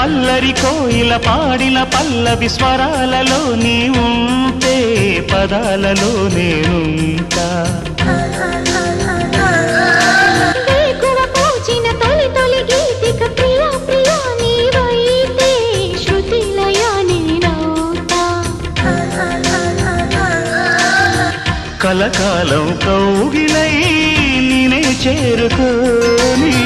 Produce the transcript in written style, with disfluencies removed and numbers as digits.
అల్లరి కోయిల పాడిన పల్లవి స్వరాలలో నీ ఉంటే పదాలలో నేనుంటా. కలకాలం కౌగిలై నినే చేరుకోని